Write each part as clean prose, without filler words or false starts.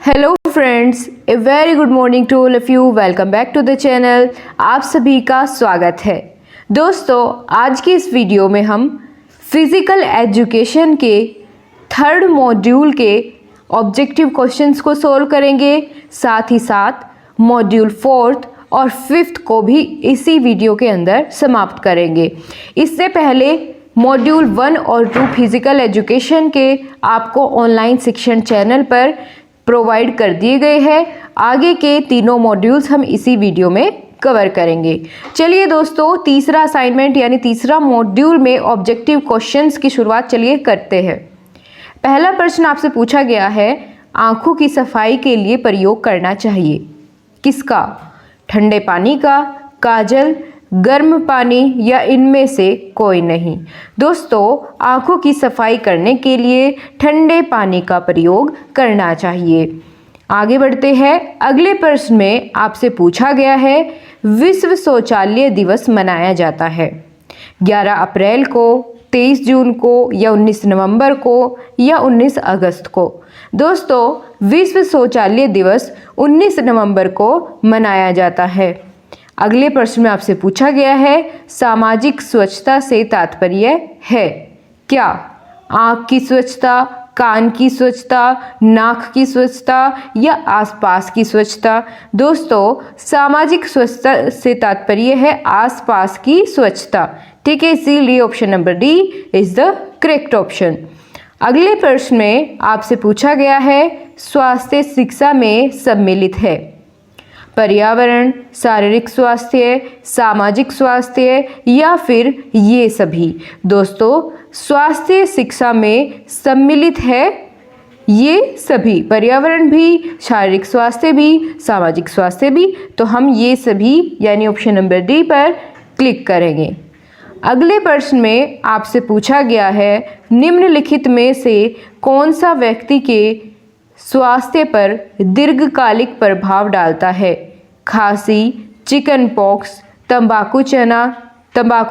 Hello friends, a very good morning to all of you. Welcome back to the channel. आप सभी का स्वागत है। दोस्तों, आज की इस वीडियो में हम फिज़िकल एजुकेशन के थर्ड मॉड्यूल के ऑब्जेक्टिव क्वेश्चंस को सॉल्व करेंगे। साथ ही साथ मॉड्यूल फोर्थ और फिफ्थ को भी इसी वीडियो के अंदर समाप्त करेंगे। इससे पहले मॉड्यूल 1 और 2 फिज़िकल एजुकेशन के आपको ऑनलाइन शिक्षण चैनल पर प्रोवाइड कर दिए गए हैं। आगे के तीनों मॉड्यूल्स हम इसी वीडियो में कवर करेंगे। चलिए दोस्तों, तीसरा असाइनमेंट यानी तीसरा मॉड्यूल में ऑब्जेक्टिव क्वेश्चंस की शुरुआत चलिए करते हैं। पहला प्रश्न आपसे पूछा गया है, आंखों की सफाई के लिए प्रयोग करना चाहिए किसका? ठंडे पानी का, काजल, गर्म पानी या इनमें से कोई नहीं। दोस्तों, आंखों की सफाई करने के लिए ठंडे पानी का प्रयोग करना चाहिए। आगे बढ़ते हैं। अगले प्रश्न में आपसे पूछा गया है, विश्व शौचालय दिवस मनाया जाता है 11 अप्रैल को, 23 जून को या 19 नवंबर को या 19 अगस्त को। दोस्तों, विश्व शौचालय दिवस 19 नवंबर को मनाया जाता है। अगले प्रश्न में आपसे पूछा गया है, सामाजिक स्वच्छता से तात्पर्य है क्या? आँख की स्वच्छता, कान की स्वच्छता, नाक की स्वच्छता या आसपास की स्वच्छता। दोस्तों, सामाजिक स्वच्छता से तात्पर्य है आसपास की स्वच्छता। ठीक है, इसीलिए option number D is the correct option. अगले प्रश्न में आपसे पूछा गया है, स्वास्थ्य शिक्षा में सम्मिलित है पर्यावरण, शारीरिक स्वास्थ्य, सामाजिक स्वास्थ्य या फिर ये सभी। दोस्तों, स्वास्थ्य शिक्षा में सम्मिलित है ये सभी, पर्यावरण भी, शारीरिक स्वास्थ्य भी, सामाजिक स्वास्थ्य भी। तो हम ये सभी यानी ऑप्शन नंबर डी पर क्लिक करेंगे। अगले प्रश्न में आपसे पूछा गया है, निम्नलिखित में से कौन सा व्यक्ति के स्वास्थ्य पर दीर्घकालिक प्रभाव डालता है? खांसी, चिकन पॉक्स, तंबाकू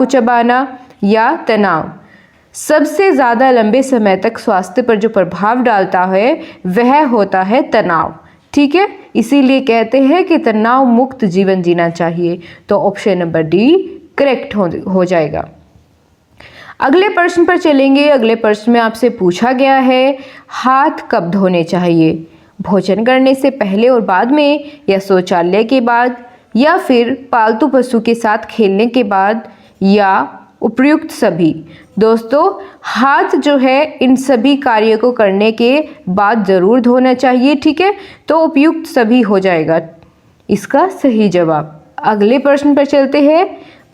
चबाना या तनाव। सबसे ज़्यादा लंबे समय तक स्वास्थ्य पर जो प्रभाव डालता है वह होता है तनाव। ठीक है, इसीलिए कहते हैं कि तनाव मुक्त जीवन जीना चाहिए। तो ऑप्शन नंबर डी करेक्ट हो जाएगा। अगले प्रश्न पर चलेंगे। अगले प्रश्न में आपसे पूछा गया है, हाथ कब धोने चाहिए? भोजन करने से पहले और बाद में या शौचालय के बाद या फिर पालतू पशु के साथ खेलने के बाद या उपयुक्त सभी। दोस्तों, हाथ जो है इन सभी कार्यों को करने के बाद ज़रूर धोना चाहिए। ठीक है, तो उपयुक्त सभी हो जाएगा इसका सही जवाब। अगले प्रश्न पर चलते हैं।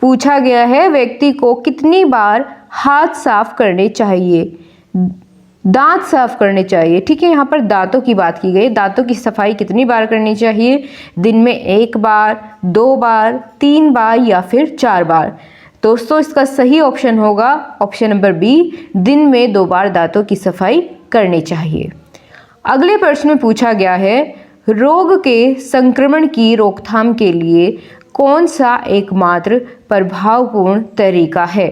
पूछा गया है, व्यक्ति को कितनी बार हाथ साफ करने चाहिए? दांत साफ करने चाहिए। ठीक है, यहाँ पर दांतों की बात की गई। दांतों की सफाई कितनी बार करनी चाहिए? दिन में 1 बार, 2 बार, 3 बार या फिर 4 बार। दोस्तों, इसका सही ऑप्शन होगा ऑप्शन नंबर बी, दिन में 2 बार दांतों की सफाई करनी चाहिए। अगले प्रश्न में पूछा गया है, रोग के संक्रमण की रोकथाम के लिए कौन सा एकमात्र प्रभावपूर्ण तरीका है?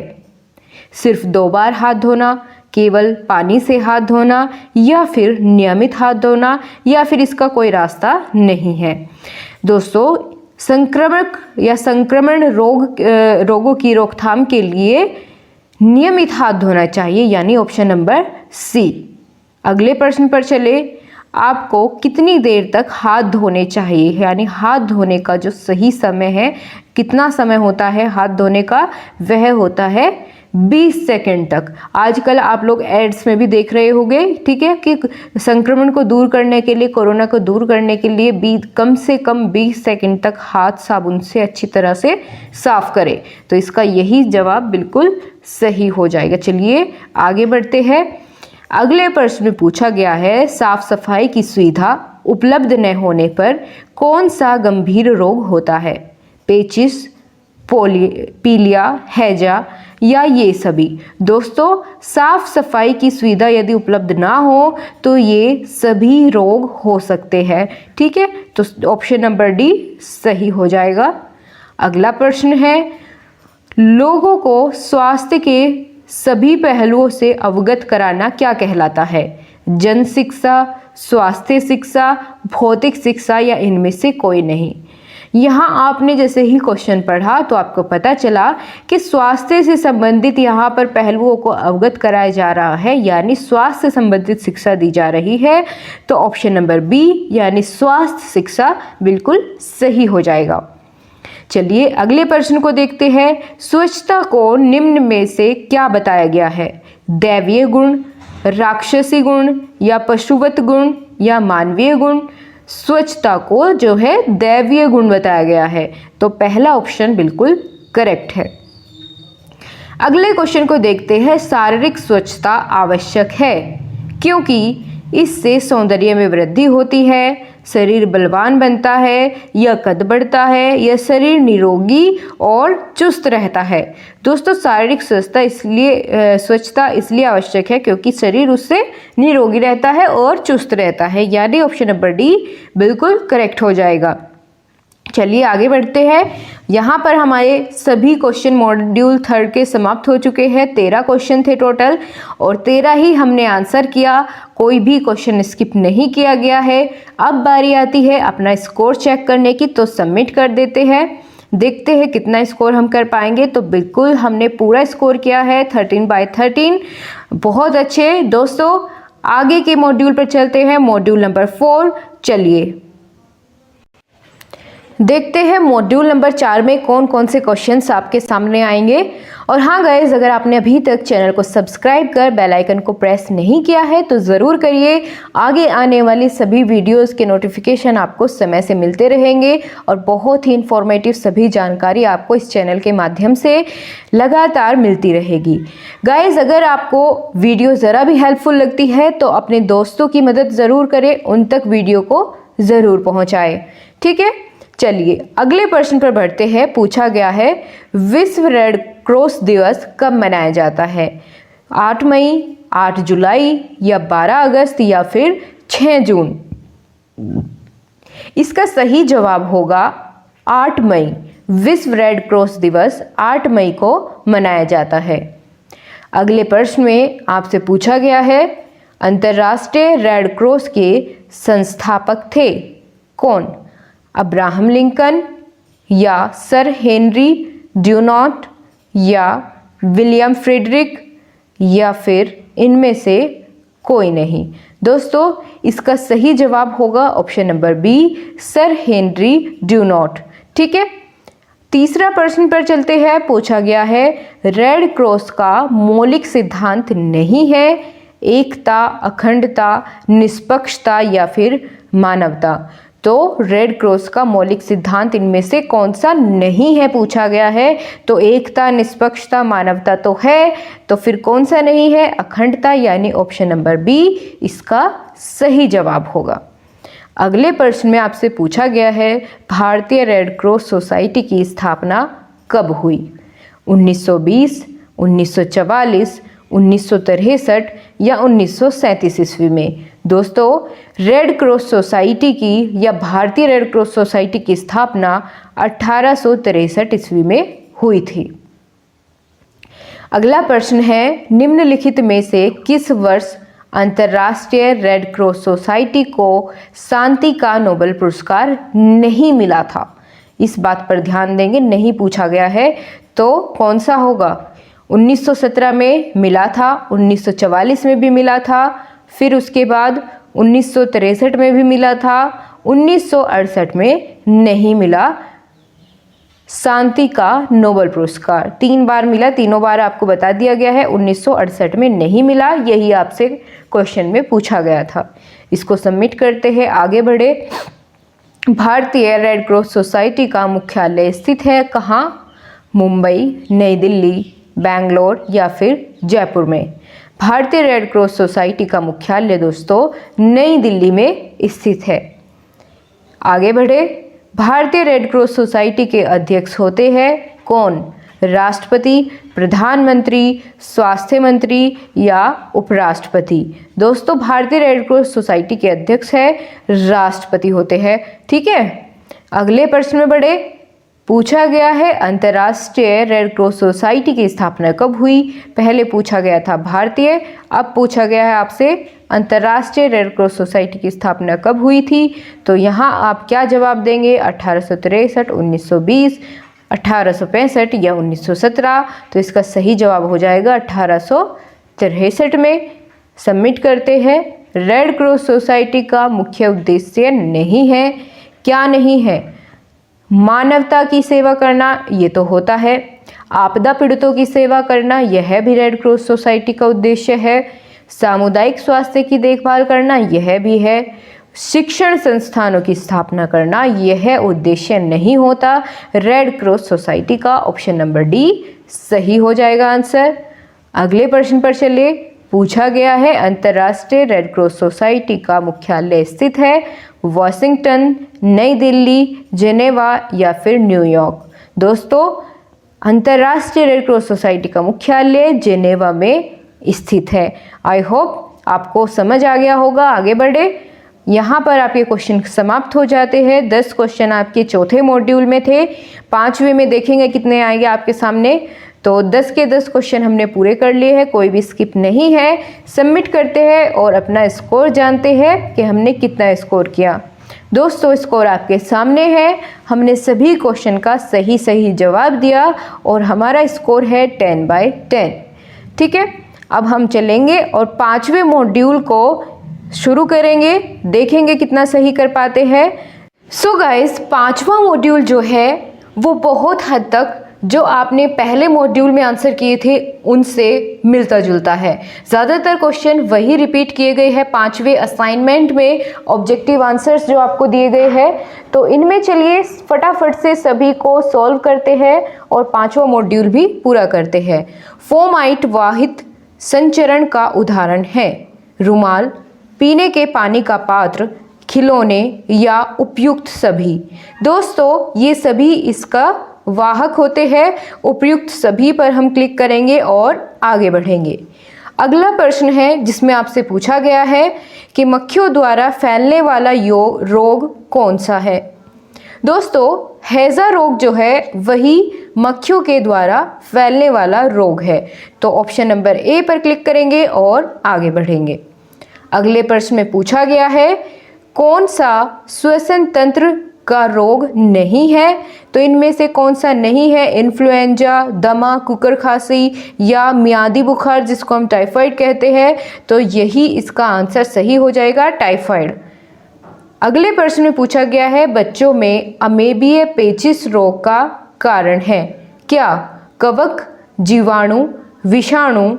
सिर्फ 2 बार हाथ धोना, केवल पानी से हाथ धोना या फिर नियमित हाथ धोना या फिर इसका कोई रास्ता नहीं है। दोस्तों, संक्रमक या संक्रमण रोगों की रोकथाम के लिए नियमित हाथ धोना चाहिए यानी ऑप्शन नंबर सी। अगले प्रश्न पर चले। आपको कितनी देर तक हाथ धोने चाहिए यानी हाथ धोने का जो सही समय है, कितना समय होता है हाथ धोने का? वह होता है 20 सेकंड तक। आजकल आप लोग एड्स में भी देख रहे होंगे, ठीक है, कि संक्रमण को दूर करने के लिए, कोरोना को दूर करने के लिए कम से कम 20 सेकंड तक हाथ साबुन से अच्छी तरह से साफ करें। तो इसका यही जवाब बिल्कुल सही हो जाएगा। चलिए आगे बढ़ते हैं। अगले प्रश्न में पूछा गया है, साफ सफाई की सुविधा उपलब्ध न होने पर कौन सा गंभीर रोग होता है? पेचिश, पीलिया, हैजा या ये सभी। दोस्तों, साफ सफाई की सुविधा यदि उपलब्ध ना हो तो ये सभी रोग हो सकते हैं। ठीक है, तो ऑप्शन नंबर डी सही हो जाएगा। अगला प्रश्न है, लोगों को स्वास्थ्य के सभी पहलुओं से अवगत कराना क्या कहलाता है? जन शिक्षा, स्वास्थ्य शिक्षा, भौतिक शिक्षा या इनमें से कोई नहीं। यहाँ आपने जैसे ही क्वेश्चन पढ़ा तो आपको पता चला कि स्वास्थ्य से संबंधित यहाँ पर पहलुओं को अवगत कराया जा रहा है, यानी स्वास्थ्य से संबंधित शिक्षा दी जा रही है। तो ऑप्शन नंबर बी यानी स्वास्थ्य शिक्षा बिल्कुल सही हो जाएगा। चलिए अगले प्रश्न को देखते हैं। स्वच्छता को निम्न में से क्या बताया गया है? दैवीय गुण, राक्षसी गुण या पशुवत गुण या मानवीय गुण? स्वच्छता को जो है दैवीय गुण बताया गया है, तो पहला ऑप्शन बिल्कुल करेक्ट है। अगले क्वेश्चन को देखते हैं। शारीरिक स्वच्छता आवश्यक है क्योंकि इससे सौंदर्य में वृद्धि होती है, शरीर बलवान बनता है या कद बढ़ता है या शरीर निरोगी और चुस्त रहता है। दोस्तों शारीरिक स्वच्छता इसलिए आवश्यक है क्योंकि शरीर उससे निरोगी रहता है और चुस्त रहता है, यानी ऑप्शन नंबर डी बिल्कुल करेक्ट हो जाएगा। चलिए आगे बढ़ते हैं। यहाँ पर हमारे सभी क्वेश्चन मॉड्यूल 3 के समाप्त हो चुके हैं। 13 क्वेश्चन थे टोटल और 13 ही हमने आंसर किया, कोई भी क्वेश्चन स्किप नहीं किया गया है। अब बारी आती है अपना स्कोर चेक करने की, तो सबमिट कर देते हैं। देखते हैं कितना स्कोर हम कर पाएंगे। तो बिल्कुल हमने पूरा स्कोर किया है 13/13। बहुत अच्छे दोस्तों, आगे के मॉड्यूल पर चलते हैं, मॉड्यूल नंबर 4। चलिए देखते हैं मॉड्यूल नंबर 4 में कौन कौन से क्वेश्चंस आपके सामने आएंगे। और हाँ गाइस, अगर आपने अभी तक चैनल को सब्सक्राइब कर बेल आइकन को प्रेस नहीं किया है तो ज़रूर करिए। आगे आने वाली सभी वीडियोस के नोटिफिकेशन आपको समय से मिलते रहेंगे और बहुत ही इन्फॉर्मेटिव सभी जानकारी आपको इस चैनल के माध्यम से लगातार मिलती रहेगी। गाइस, अगर आपको वीडियो ज़रा भी हेल्पफुल लगती है तो अपने दोस्तों की मदद ज़रूर करें, उन तक वीडियो को ज़रूर पहुँचाएँ। ठीक है, चलिए अगले प्रश्न पर बढ़ते हैं। पूछा गया है विश्व रेड क्रॉस दिवस कब मनाया जाता है? 8 मई, 8 जुलाई या 12 अगस्त या फिर 6 जून? इसका सही जवाब होगा 8 मई। विश्व रेड क्रॉस दिवस 8 मई को मनाया जाता है। अगले प्रश्न में आपसे पूछा गया है अंतर्राष्ट्रीय रेड क्रॉस के संस्थापक थे कौन? अब्राहम लिंकन या सर हेनरी ड्यूनॉट या विलियम फ्रेडरिक या फिर इनमें से कोई नहीं? दोस्तों इसका सही जवाब होगा option number B, sir Henry Dunant. ठीक है, तीसरा प्रश्न पर चलते हैं। पूछा गया है रेड क्रॉस का मौलिक सिद्धांत नहीं है एकता, अखंडता, निष्पक्षता या फिर मानवता? तो रेड क्रॉस का मौलिक सिद्धांत इनमें से कौन सा नहीं है पूछा गया है। तो एकता, निष्पक्षता, मानवता तो है, तो फिर कौन सा नहीं है? अखंडता, यानी ऑप्शन नंबर बी इसका सही जवाब होगा। अगले प्रश्न में आपसे पूछा गया है भारतीय रेड क्रॉस सोसाइटी की स्थापना कब हुई? 1920, 1944, 1963 या 1937 ईस्वी में? दोस्तों रेड क्रॉस सोसाइटी की या भारतीय रेड क्रॉस सोसाइटी की स्थापना 1863 ईस्वी में हुई थी। अगला प्रश्न है निम्नलिखित में से किस वर्ष अंतर्राष्ट्रीय रेड क्रॉस सोसाइटी को शांति का नोबेल पुरस्कार नहीं मिला था? इस बात पर ध्यान देंगे, नहीं पूछा गया है, तो कौन सा होगा? 1917 में मिला था, 1944 में भी मिला था, फिर उसके बाद 1963 में भी मिला था, 1968 में नहीं मिला शांति का नोबेल पुरस्कार। 3 बार मिला, तीनों बार आपको बता दिया गया है। 1968 में नहीं मिला, यही आपसे क्वेश्चन में पूछा गया था। इसको सबमिट करते हैं, आगे बढ़े। भारतीय रेड क्रॉस सोसाइटी का मुख्यालय स्थित है कहाँ? मुंबई, नई दिल्ली, बेंगलोर या फिर जयपुर में? भारतीय रेड क्रॉस सोसाइटी का मुख्यालय दोस्तों नई दिल्ली में स्थित है। आगे बढ़े। भारतीय रेड क्रॉस सोसाइटी के अध्यक्ष होते हैं कौन? राष्ट्रपति, प्रधानमंत्री, स्वास्थ्य मंत्री या उपराष्ट्रपति? दोस्तों भारतीय रेड क्रॉस सोसाइटी के अध्यक्ष है राष्ट्रपति होते हैं। ठीक है, अगले प्रश्न में बढ़े। पूछा गया है अंतर्राष्ट्रीय रेड क्रॉस सोसाइटी की स्थापना कब हुई। पहले पूछा गया था भारतीय, अब पूछा गया है आपसे अंतर्राष्ट्रीय रेड क्रॉस सोसाइटी की स्थापना कब हुई थी। तो यहाँ आप क्या जवाब देंगे, 1863, 1920, 1865 या 1917। तो इसका सही जवाब हो जाएगा 1863 में। सबमिट करते हैं। रेड क्रॉस सोसाइटी का मुख्य उद्देश्य नहीं है, क्या नहीं है, मानवता की सेवा करना, ये तो होता है। आपदा पीड़ितों की सेवा करना, यह भी रेड क्रॉस सोसाइटी का उद्देश्य है। सामुदायिक स्वास्थ्य की देखभाल करना, यह भी है। शिक्षण संस्थानों की स्थापना करना, यह उद्देश्य नहीं होता रेड क्रॉस सोसाइटी का। ऑप्शन नंबर डी सही हो जाएगा आंसर। अगले प्रश्न पर चलिए। पूछा गया है अंतर्राष्ट्रीय रेड क्रॉस सोसाइटी का मुख्यालय स्थित है वॉशिंगटन, नई दिल्ली, जेनेवा या फिर न्यूयॉर्क। दोस्तों, अंतर्राष्ट्रीय रेड क्रॉस सोसाइटी का मुख्यालय जेनेवा में स्थित है। आई होप आपको समझ आ गया होगा। आगे बढ़े। यहाँ पर आपके क्वेश्चन समाप्त हो जाते हैं। 10 क्वेश्चन आपके चौथे मॉड्यूल में थे, 5वें में देखेंगे कितने आएंगे आपके सामने। तो 10 के 10 क्वेश्चन हमने पूरे कर लिए हैं, कोई भी स्किप नहीं है। सबमिट करते हैं और अपना स्कोर जानते हैं कि हमने कितना स्कोर किया। दोस्तों, स्कोर आपके सामने है। हमने सभी क्वेश्चन का सही जवाब दिया और हमारा स्कोर है 10/10। ठीक है, अब हम चलेंगे और 5वें मॉड्यूल को शुरू करेंगे, देखेंगे कितना सही कर पाते हैं। सो गाइस, 5वां मॉड्यूल जो है वो बहुत हद तक जो आपने पहले मॉड्यूल में आंसर किए थे उनसे मिलता जुलता है। ज़्यादातर क्वेश्चन वही रिपीट किए गए हैं 5वें असाइनमेंट में, ऑब्जेक्टिव आंसर्स जो आपको दिए गए हैं। तो इनमें चलिए फटाफट से सभी को सॉल्व करते हैं और 5वां मॉड्यूल भी पूरा करते हैं। फोमाइट वाहित संचरण का उदाहरण है रुमाल, पीने के पानी का पात्र, खिलौने या उपयुक्त सभी। दोस्तों, ये सभी इसका वाहक होते हैं। उपयुक्त सभी पर हम क्लिक करेंगे और आगे बढ़ेंगे। अगला प्रश्न है जिसमें आपसे पूछा गया है कि मक्खियों द्वारा फैलने वाला रोग कौन सा है। दोस्तों, हैजा रोग जो है वही मक्खियों के द्वारा फैलने वाला रोग है। तो ऑप्शन नंबर ए पर क्लिक करेंगे और आगे बढ़ेंगे। अगले प्रश्न में पूछा गया है कौन सा श्वसन तंत्र का रोग नहीं है। तो इनमें से कौन सा नहीं है, इन्फ्लुएंजा, दमा, कुकर खांसी या मियादी बुखार जिसको हम टाइफाइड कहते हैं। तो यही इसका आंसर सही हो जाएगा, टाइफाइड। अगले प्रश्न में पूछा गया है बच्चों में अमेबिय पेचिश रोग का कारण है क्या, कवक, जीवाणु, विषाणु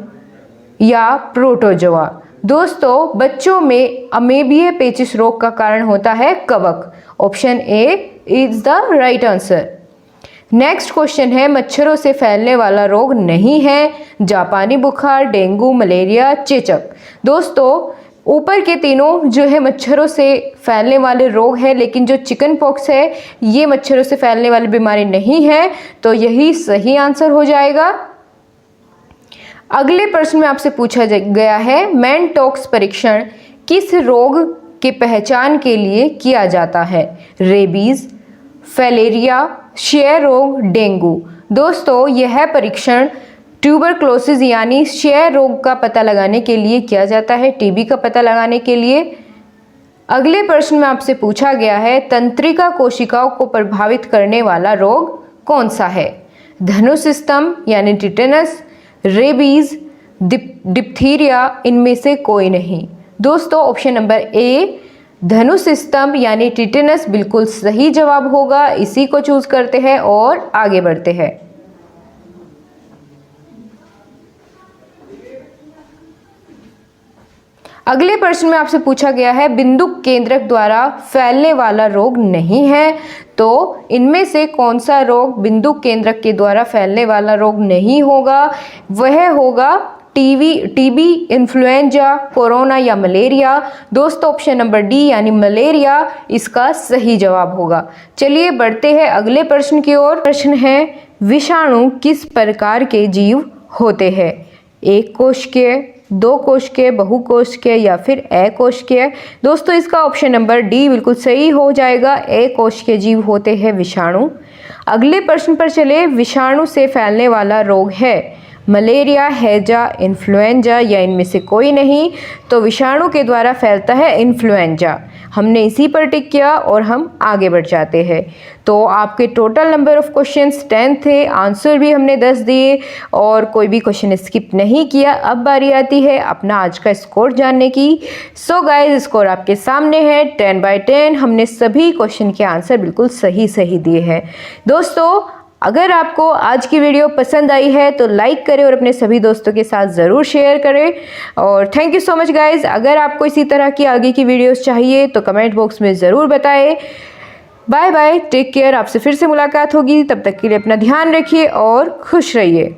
या प्रोटोजोआ। दोस्तों, बच्चों में अमेबिय पेचिश रोग का कारण होता है कवक। Option A is the right answer. Next question है मच्छरों से फैलने वाला रोग नहीं है जापानी बुखार, डेंगू, मलेरिया, चेचक। दोस्तों, ऊपर के तीनों जो है मच्छरों से फैलने वाले रोग है, लेकिन जो चिकन पॉक्स है ये मच्छरों से फैलने वाली बीमारी नहीं है। तो यही सही आंसर हो जाएगा। अगले प्रश्न में आपसे पूछा गया है मैनटॉक्स परीक्षण किस रोग की पहचान के लिए किया जाता है, रेबीज, फैलेरिया, क्षय रोग, डेंगू। दोस्तों, यह परीक्षण ट्यूबरक्लोसिस यानी क्षय रोग का पता लगाने के लिए किया जाता है, टीबी का पता लगाने के लिए। अगले प्रश्न में आपसे पूछा गया है तंत्रिका कोशिकाओं को प्रभावित करने वाला रोग कौन सा है, धनुष स्तंभ यानी टिटेनस, रेबीज, डिप्थीरिया, इनमें से कोई नहीं। दोस्तों, ऑप्शन नंबर ए धनुष स्तंभ यानी टिटेनस बिल्कुल सही जवाब होगा। इसी को चूज करते हैं और आगे बढ़ते हैं। अगले प्रश्न में आपसे पूछा गया है बिंदुक केंद्रक द्वारा फैलने वाला रोग नहीं है। तो इनमें से कौन सा रोग बिंदुक केंद्रक के द्वारा फैलने वाला रोग नहीं होगा, वह होगा टीबी, इन्फ्लुएंजा, कोरोना या मलेरिया। दोस्तों, ऑप्शन नंबर डी यानी मलेरिया इसका सही जवाब होगा। चलिए बढ़ते हैं अगले प्रश्न की ओर। प्रश्न है विषाणु किस प्रकार के जीव होते हैं, एक कोशिकीय, दो कोशिकीय, बहुकोशिकीय या फिर अकोशिकीय। दोस्तों, इसका ऑप्शन नंबर डी बिल्कुल सही हो जाएगा, अकोशिकीय जीव होते हैं विषाणु। अगले प्रश्न पर चले। विषाणु से फैलने वाला रोग है मलेरिया, हैजा, इन्फ्लुएंजा या इनमें से कोई नहीं। तो विषाणु के द्वारा फैलता है इन्फ्लुएंजा। हमने इसी पर टिक किया और हम आगे बढ़ जाते हैं। तो आपके टोटल नंबर ऑफ क्वेश्चंस 10 थे, आंसर भी हमने 10 दिए और कोई भी क्वेश्चन स्किप नहीं किया। अब बारी आती है अपना आज का स्कोर जानने की। सो गाइस, स्कोर आपके सामने है 10/10। हमने सभी क्वेश्चन के आंसर बिल्कुल सही दिए हैं। दोस्तों, अगर आपको आज की वीडियो पसंद आई है तो लाइक करें और अपने सभी दोस्तों के साथ ज़रूर शेयर करें। और thank you so much guys. अगर आपको इसी तरह की आगे की वीडियोस चाहिए तो कमेंट बॉक्स में ज़रूर बताएं। Bye bye, take care. आपसे फिर से मुलाकात होगी, तब तक के लिए अपना ध्यान रखिए और खुश रहिए।